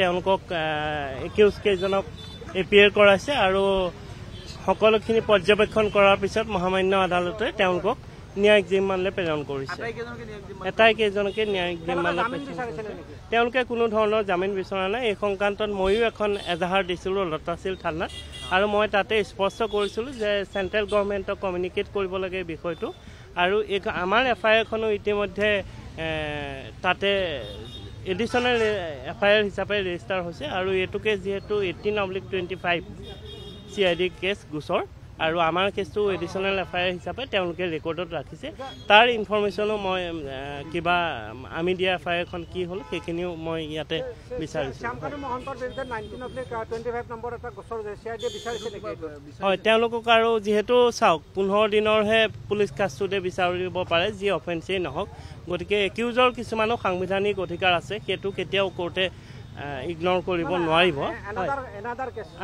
তেওঁলোকক 21 কেইজনক এপিয়াৰ কৰাইছে আৰু সকলোখিনি পৰ্যবেক্ষণ কৰাৰ পিছত মহামান্য আদালতে তেওঁলোকক ন্যায়িক জিম্মালৈ প্ৰেৰণ কৰিছে এটাই কেইজনকে ন্যায়িক জিম্মালৈ তেওঁলোকে কোনো ধৰণৰ জামিন বিচৰা নাই এই সংক্ৰান্তত ময়ো এখন এজাহাৰ দিছিলোঁ লতাশিল থানাত আৰু মই তাতে স্পষ্ট কৰিছিলোঁ যে চেণ্ট্ৰেল গভৰ্ণমেণ্টক কমিউনিকেট কৰিব লাগে বিষয়টো আৰু আমাৰ এফআইআৰখনো ইতিমধ্যে তাতে এডিশ্যনেল এফআইআৰ হিচাপে ৰেজিষ্টাৰ হৈছে আৰু এইটোকে যিহেতু 18/25 CID কেছ গোচৰ আৰু আমাৰ কেছটো এডিশ্যনেল এফআইআৰ হিচাপে তেওঁলোকে ৰেকৰ্ডত ৰাখিছে তাৰ ইনফৰমেশ্যনো মই কিবা আমি দিয়া এফআইআৰখন কি হ'ল সেইখিনিও মই ইয়াতে বিচাৰিছোঁ হয় তেওঁলোকক আৰু যিহেতু চাওক 15 দিনৰহে পুলিচ কাষ্টডিতে বিচাৰিব পাৰে যি অফেন্সেই নহওক গতিকে একিউজৰ কিছুমানো সাংবিধানিক অধিকাৰ আছে সেইটো কেতিয়াও কোৰ্টে ইগনোৰ কৰিব নোৱাৰিব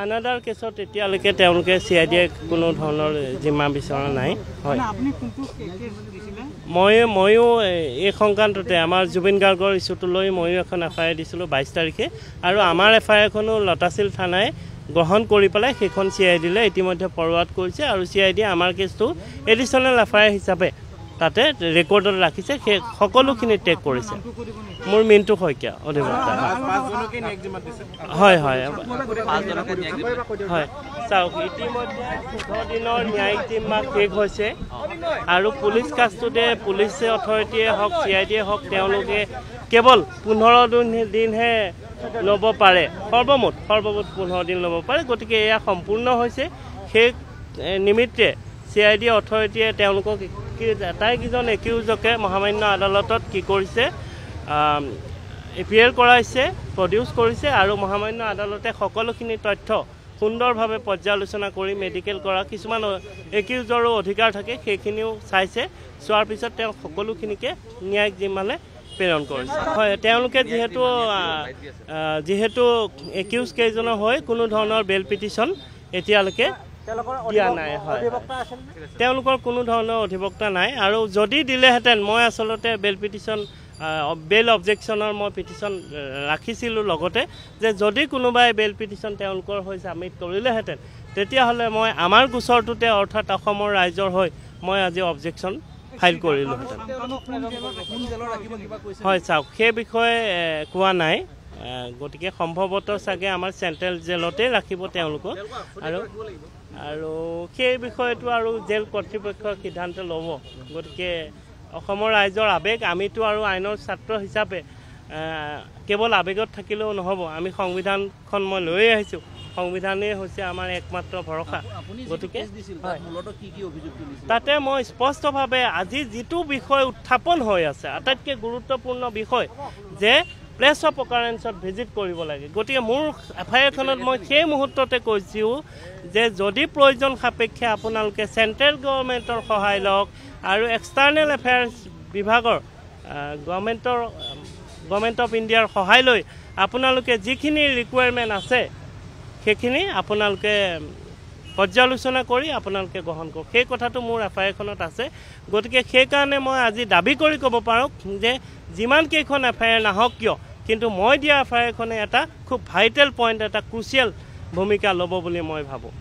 আনাদাৰ কেছত এতিয়ালৈকে তেওঁলোকে CIDয়ে কোনো ধৰণৰ জিম্মা বিচৰা নাই হয় ময়ো এই সংক্ৰান্ততে আমাৰ জুবিন গাৰ্গৰ ইছ্যুটো লৈ ময়ো এখন এফআইআৰ দিছিলোঁ 22 তাৰিখে আৰু আমাৰ এফআইআৰখনো লতাশিল থানাই গ্ৰহণ কৰি পেলাই সেইখন CIDলৈ ইতিমধ্যে ফৰৱাৰ্ড কৰিছে আৰু CIDয়ে আমাৰ কেছটো এডিশ্যনেল এফআইআৰ হিচাপে তাতে ৰেকৰ্ডত ৰাখিছে সেই সকলোখিনি টেক কৰিছে মোৰ মিণ্টু শইকীয়া অধিবক্তা হয় হয় হয় চাওক ইতিমধ্যে 14 দিনৰ ন্যায়িক জিম্মা শেষ হৈছে আৰু পুলিচ কাষ্টডিতে পুলিচ অথৰিটিয়ে হওক CIDয়ে হওক তেওঁলোকে কেৱল 15 দিনহে ল'ব পাৰে সৰ্বমুঠ 15 দিন ল'ব পাৰে গতিকে এয়া সম্পূৰ্ণ হৈছে সেই নিমিত্তে CID অথৰিটিয়ে তেওঁলোকক আটাইকেইজন একিউজকে মহামান্য আদালতত কি কৰিছে এপিয়াৰ কৰাইছে প্ৰডিউচ কৰিছে আৰু মহামান্য আদালতে সকলোখিনি তথ্য সুন্দৰভাৱে পৰ্যালোচনা কৰি মেডিকেল কৰা কিছুমান একিউজৰো অধিকাৰ থাকে সেইখিনিও চাইছে চোৱাৰ পিছত তেওঁ সকলোখিনিকে ন্যায়িক জিম্মালৈ প্ৰেৰণ কৰিছে হয় তেওঁলোকে যিহেতু একিউজ কেইজনৰ হৈ কোনো ধৰণৰ বেল পিটিশ্যন এতিয়ালৈকে দিয়া নাই হয় তেওঁলোকৰ কোনো ধৰণৰ অধিবক্তা নাই আৰু যদি দিলেহেঁতেন মই আচলতে বেল অবজেকশ্যনৰ মই পিটিশ্যন ৰাখিছিলোঁ লগতে যে যদি কোনোবাই বেল পিটিশ্যন তেওঁলোকৰ হৈ ছাবমিট কৰিলেহেঁতেন তেতিয়াহ'লে মই আমাৰ গোচৰটোতে অৰ্থাৎ অসমৰ ৰাইজৰ হৈ মই আজি অবজেকশ্যন ফাইল কৰিলোহেঁতেন হয় চাওক সেই বিষয়ে কোৱা নাই গতিকে সম্ভৱতঃ চাগে আমাৰ চেণ্ট্ৰেল জেলতে ৰাখিব তেওঁলোকক আৰু সেই বিষয়টো আৰু জেল কৰ্তৃপক্ষৰ সিদ্ধান্ত ল'ব গতিকে অসমৰ ৰাইজৰ আৱেগ আমিতো আৰু আইনৰ ছাত্ৰ হিচাপে কেৱল আৱেগত থাকিলেও নহ'ব আমি সংবিধানখন মই লৈ আহিছোঁ সংবিধানেই হৈছে আমাৰ একমাত্ৰ ভৰসা গতিকে তাতে মই স্পষ্টভাৱে আজি যিটো বিষয় উত্থাপন হৈ আছে আটাইতকৈ গুৰুত্বপূৰ্ণ বিষয় যে প্লেচ অফ অকাৰেঞ্চত ভিজিট কৰিব লাগে গতিকে মোৰ এফআইআৰখনত মই সেই মুহূৰ্ততে কৈছোঁ যে যদি প্ৰয়োজন সাপেক্ষে আপোনালোকে চেণ্ট্ৰেল গভৰ্ণমেণ্টৰ সহায় লওক আৰু এক্সটাৰ্নেল এফেয়াৰ্ছ বিভাগৰ গভৰ্ণমেণ্ট অফ ইণ্ডিয়াৰ সহায় লৈ আপোনালোকে যিখিনি ৰিকুৱাৰমেণ্ট আছে সেইখিনি আপোনালোকে পৰ্যালোচনা কৰি আপোনালোকে গ্ৰহণ কৰক সেই কথাটো মোৰ এফআইআৰখনত আছে গতিকে সেইকাৰণে মই আজি দাবী কৰি ক'ব পাৰোঁ যে যিমান কেইখন এফআইআৰ নাহক কিয় কিন্তু মই দিয়া এফআইআৰখনে এটা খুব ভাইটেল পইণ্ট এটা ক্ৰুচিয়েল ভূমিকা ল'ব বুলি মই ভাবোঁ